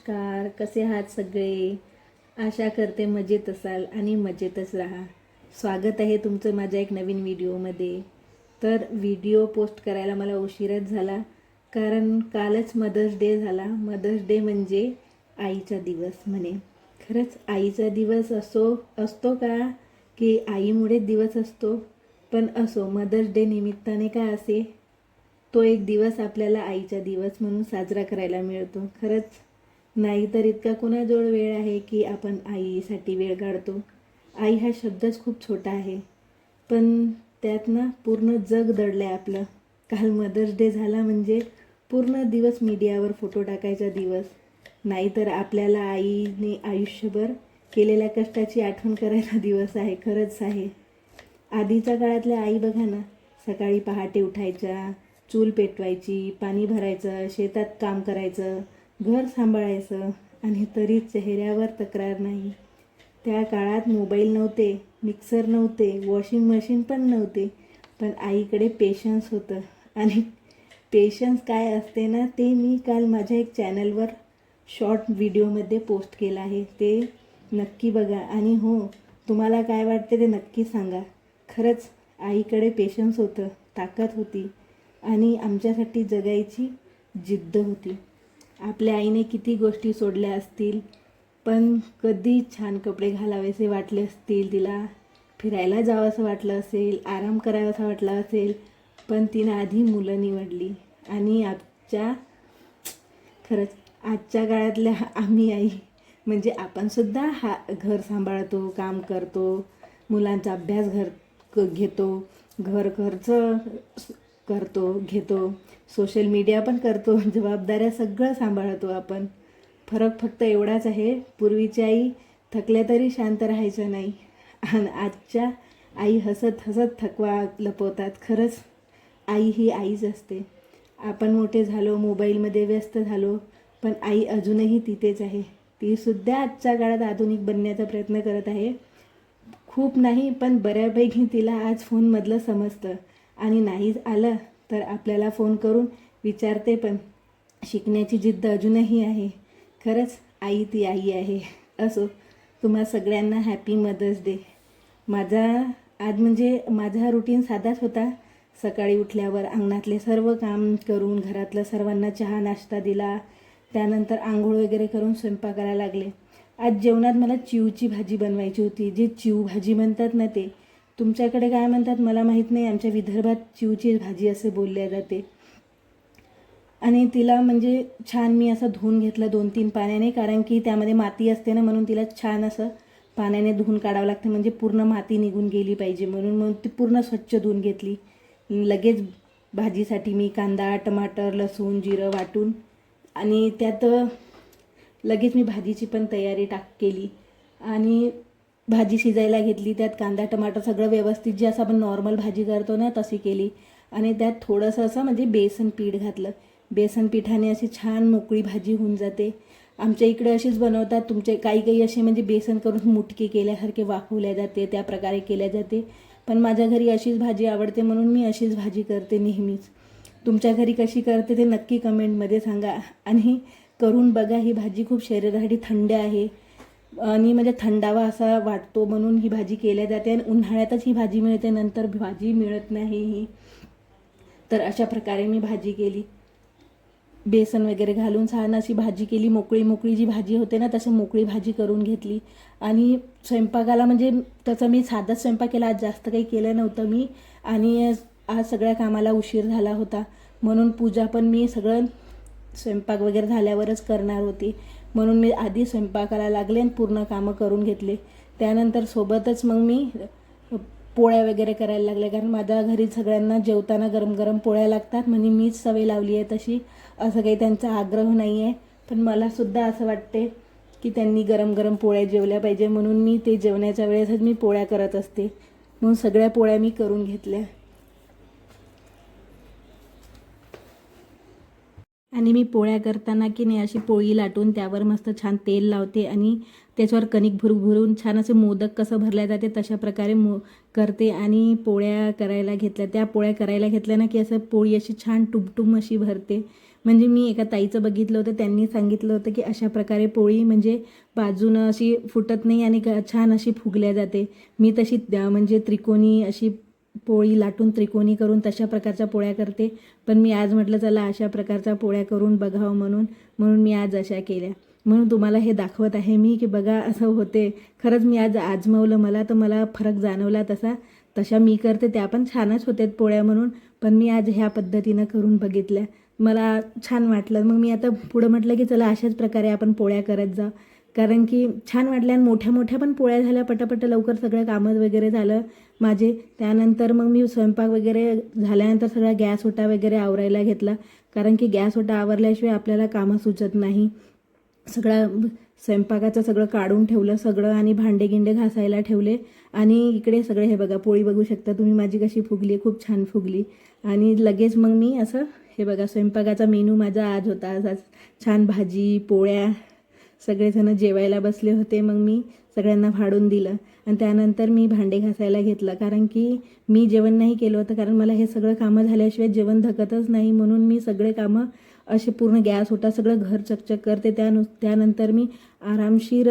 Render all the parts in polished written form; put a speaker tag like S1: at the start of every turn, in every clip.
S1: नमस्कार, कसे आहात सगळे? आशा करते मजेत असाल आणि मजेतच राहा. स्वागत आहे तुमचं माझ्या एक नवीन व्हिडिओमध्ये. तर व्हिडिओ पोस्ट करायला मला उशीरच झाला, कारण कालच मदर्स डे झाला. मदर्स डे म्हणजे आईचा दिवस म्हणे. खरंच आईचा दिवस असतो का, की आईमुळे दिवस असतो? पण असो, मदर्स डे निमित्ताने का असे, तो एक दिवस आपल्याला आईचा दिवस म्हणून साजरा करायला मिळतो. खरंच नाहीतर इतका कोणाजवळ वेळ आहे की आपण आईसाठी वेळ काढतो. आई हा शब्दच खूप छोटा आहे, पण त्यात ना पूर्ण जग दडलं आहे आपलं. काल मदर्स डे झाला म्हणजे पूर्ण दिवस मीडियावर फोटो टाकायचा दिवस. नाहीतर आपल्याला आईने आयुष्यभर केलेल्या कष्टाची आठवण करायचा दिवस आहे. खरंच आहे. आधीच्या काळातल्या आई बघा ना, सकाळी पहाटे उठायच्या, चूल पेटवायची, पाणी भरायचं, शेतात काम करायचं, घर सांभाळायचं, आणि तरी चेहऱ्यावर तक्रार नाही. त्या काळात मोबाईल नव्हते, मिक्सर नव्हते, वॉशिंग मशीन पण नव्हते, पण आईकडे पेशन्स होतं. आणि पेशन्स काय असते ना, ते मी काल माझ्या एक चॅनलवर शॉर्ट व्हिडिओमध्ये पोस्ट केलं आहे. ते नक्की बघा. आणि हो, तुम्हाला काय वाटते ते नक्की सांगा. खरंच आईकडे पेशन्स होतं, ताकद होती, आणि आमच्यासाठी जगायची जिद्द होती. आपल्या आईने किती गोष्टी सोडल्या असतील, पण कधी छान कपडे घालावेसे वाटले असतील, तिला फिरायला जावंसं वाटलं असेल, आराम करावासा वाटला असेल, पण तिनं आधी मुलं निवडली. आणि खरंच आजच्या काळातल्या आम्ही आई म्हणजे आपणसुद्धा घर सांभाळतो, काम करतो, मुलांचा अभ्यास घेतो, घर खर्च घेतो, सोशल मीडिया पण करतो, जबाबदाऱ्या सगळं सांभाळतो आपण. फरक फक्त एवढाच आहे, पूर्वीची आई थकल्या तरी शांत राहायचं नाही, आणि आजच्या आई हसत हसत थकवा लपवतात. खरंच आई ही आईच असते. आपण मोठे झालो, मोबाईलमध्ये व्यस्त झालो, पण आई अजूनही तिथेच आहे. तीसुद्धा आजच्या काळात आधुनिक बनण्याचा प्रयत्न करत आहे. खूप नाही, पण बऱ्यापैकी तिला आज फोनमधलं समजतं, आणि नाहीच आलं तर आपल्याला फोन करून विचारते पण. शिकण्याची जिद्द अजूनही आहे. खरंच आई ती आई आहे. असो, तुम्हा सगळ्यांना हॅपी मदर्स डे. माझा रुटीन साधाच होता. सकाळी उठल्यावर अंगणातले सर्व काम करून घरातलं सर्वांना चहा नाश्ता दिला. त्यानंतर आंघोळ वगैरे करून स्वयंपाकाला लागले. आज जेवणात मला चिवची भाजी बनवायची होती. जी चिव भाजी म्हणतात ना, ते तुमच्याकडे काय म्हणतात मला माहीत नाही. आमच्या विदर्भात चिवची भाजी असे बोलले जाते. आणि तिला म्हणजे छान मी असं धुवून घेतलं 2-3 पाण्याने, कारण की त्यामध्ये माती असते ना, म्हणून तिला छान असं पाण्याने धुवून काढावं लागतं, म्हणजे पूर्ण माती निघून गेली पाहिजे म्हणून ती पूर्ण स्वच्छ धुवून घेतली. लगेच भाजीसाठी मी कांदा, टमाटर, लसूण, जिरं वाटून, आणि त्यात लगेच मी भाजीची पण तयारी केली, आणि भाजी शिजायला घेतली. त्यात कांदा, टमाटर सगळं व्यवस्थित जे असं आपण नॉर्मल भाजी करतो ना तशी केली, आणि त्यात थोडंसं असं म्हणजे बेसन पीठ घातलं. बेसन पिठाने अशी छान मोकळी भाजी होऊन जाते. आमच्या इकडे अशीच बनवतात. तुमचे काही असे म्हणजे बेसन करून मुटकी केल्यासारखे वाफवल्या जाते, त्या प्रकारे केल्या जाते. पण माझ्या घरी अशीच भाजी आवडते, म्हणून मी अशीच भाजी करते नेहमीच. तुमच्या घरी कशी करते ते नक्की कमेंटमध्ये सांगा, आणि करून बघा. ही भाजी खूप शरीरासाठी थंड आहे, आणि म्हणजे थंडावा असा वाटतो, म्हणून ही भाजी केल्या जाते. आणि उन्हाळ्यातच ही भाजी मिळते, नंतर भाजी मिळत नाही ही. तर अशा प्रकारे मी भाजी केली, बेसन वगैरे घालून छान अशी भाजी केली. मोकळी जी भाजी होते ना, तसं मोकळी भाजी करून घेतली. आणि स्वयंपाकाला म्हणजे तसं मी साधाच स्वयंपाक केला, आज जास्त काही केलं नव्हतं मी. आणि आज सगळ्या कामाला उशीर झाला होता, म्हणून पूजा पण मी सगळं स्वयंपाक वगैरे झाल्यावरच करणार होती, म्हणून मी आधी स्वयंपाकाला लागले आणि पूर्ण कामं करून घेतले. त्यानंतर सोबतच मग मी पोळ्या वगैरे करायला लागल्या, कारण माझ्या घरी सगळ्यांना जेवताना गरम गरम पोळ्या लागतात. म्हणजे मीच सवय लावली आहे तशी, असं काही त्यांचा आग्रह नाही आहे, पण मलासुद्धा असं वाटते की त्यांनी गरम गरम पोळ्या जेवल्या पाहिजे, म्हणून मी ते जेवण्याच्या वेळेसच मी पोळ्या करत असते. म्हणून सगळ्या पोळ्या मी करून घेतल्या. आणि मी पोळ्या करताना की नाही अशी पोळी लाटून त्यावर मस्त छान तेल लावते, आणि त्याच्यावर कणिक भरून छान असे मोदक कसं भरल्या जाते तशा प्रकारे करते. आणि पोळ्या करायला घेतल्या. त्या पोळ्या करायला घेतल्या ना की असं पोळी अशी छान टुमटुम अशी भरते. म्हणजे मी एका ताईचं बघितलं होतं, त्यांनी सांगितलं होतं की अशा प्रकारे पोळी म्हणजे बाजूनं अशी फुटत नाही आणि छान अशी फुगल्या जाते. मी तशी म्हणजे त्रिकोणी अशी पोळी लाटून त्रिकोणी करून तशा प्रकारच्या पोळ्या करते. पण मी आज म्हटलं चला अशा प्रकारच्या पोळ्या करून बघावं म्हणून मी आज अशा केल्या. म्हणून तुम्हाला हे दाखवत आहे मी की बघा असं होते. खरंच मी आज आजमावलं, मला फरक जाणवला तशा मी करते त्या पण छानच होत्यात पोळ्या म्हणून. पण मी आज ह्या पद्धतीनं करून बघितल्या, मला छान वाटलं. मग मी आता पुढं म्हटलं की चला अशाच प्रकारे आपण पोळ्या करत जाऊ, कारण की छान वाटल्या आणि मोठ्या मोठ्या पण पोळ्या झाल्या. पटापट लवकर सगळं कामं वगैरे झालं माझे. त्यानंतर मग मी स्वयंपाक वगैरे झाल्यानंतर सगळा गॅस ओटा वगैरे आवरायला घेतला, कारण की गॅस ओटा आवरल्याशिवाय आपल्याला कामं सुचत नाही. सगळा स्वयंपाकाचं सगळं काढून ठेवलं सगळं आणि भांडे गिंडे घासायला ठेवले. आणि इकडे सगळे हे बघा पोळी बघू शकता तुम्ही माझी कशी फुगली, खूप छान फुगली. आणि लगेच मग मी असं हे बघा स्वयंपाकाचा मेनू माझा आज होता असाच छान, भाजी पोळ्या. सगळेजण जेवायला बसले होते, मग मी सगळ्यांना वाढून दिलं आणि त्यानंतर मी भांडे घासायला घेतलं, कारण की मी जेवण नाही केलं होतं, कारण मला हे सगळं कामं झाल्याशिवाय जेवण धकतच नाही. म्हणून मी सगळे कामं असे पूर्ण गॅस ओटा सगळं घर चकचक करते. त्यानंतर मी आरामशीर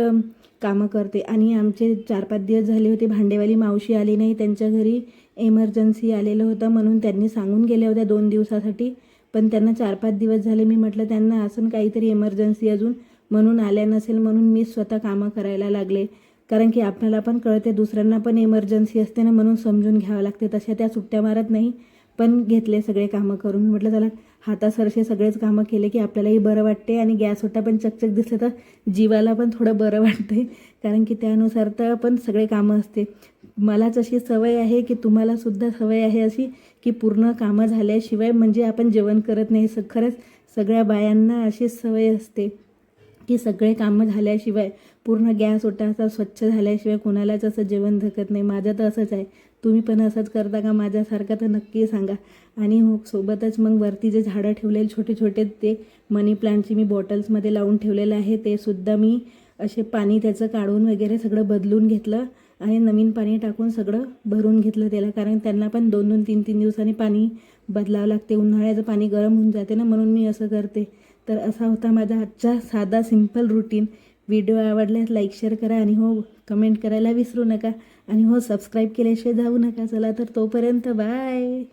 S1: कामं करते. आणि आमचे 4-5 दिवस झाले होते भांडेवाली मावशी आली नाही, त्यांच्या घरी एमर्जन्सी आलेलं होतं म्हणून त्यांनी सांगून गेल्या होत्या 2 दिवसासाठी. पण त्यांना 4-5 दिवस झाले. मी म्हटलं त्यांना असं काहीतरी एमर्जन्सी अजून म्हणून आल्या नसेल, म्हणून मी स्वतः कामं करायला लागले. कारण की आपल्याला पण कळते दुसऱ्यांना पण एमर्जन्सी असते ना, म्हणून समजून घ्यावं लागते. तशा त्या सुट्ट्या मारत नाही, पण घेतले सगळे कामं करून. म्हटलं चला हातासरसे सगळेच कामं केले की आपल्यालाही बरं वाटते आणि गॅस ओटा पण चकचक दिसलं तर जीवाला पण थोडं बरं वाटते, कारण की त्यानुसार तर पण सगळे कामं असते. मलाच अशी सवय आहे की तुम्हालासुद्धा सवय आहे अशी की पूर्ण कामं झाल्याशिवाय म्हणजे आपण जेवण करत नाही. खरंच सगळ्या बायांना अशीच सवय असते की सगळे कामं झाल्याशिवाय पूर्ण गॅस ओटा स्वच्छ झाल्याशिवाय कोणालाच असं जेवण धकत नाही. माझं तर असंच आहे. तुम्ही पण असंच करता का माझ्यासारखं, तर नक्की सांगा. आणि हो सोबतच मग वरती जे झाडं ठेवलेले छोटे छोटे ते मनी प्लांटची मी बॉटल्समध्ये लावून ठेवलेलं आहे, ते सुद्धा मी असे पाणी त्याचं काढून वगैरे सगळं बदलून घेतलं आणि नवीन पाणी टाकून सगळं भरून घेतलं त्याला, कारण त्यांना पण 2-2, 3-3 दिवसांनी पाणी बदलावं लागते. उन्हाळ्याचं पाणी गरम होऊन जाते ना, म्हणून मी असं करते. तर असा होता माझा आजचा साधा सिंपल रुटीन. व्हिडिओ आवडल्यास लाईक शेअर करा आणि हो कमेंट करायला विसरू नका. आणि हो सबस्क्राईब केल्याशिवाय जाऊ नका. चला तर तोपर्यंत बाय.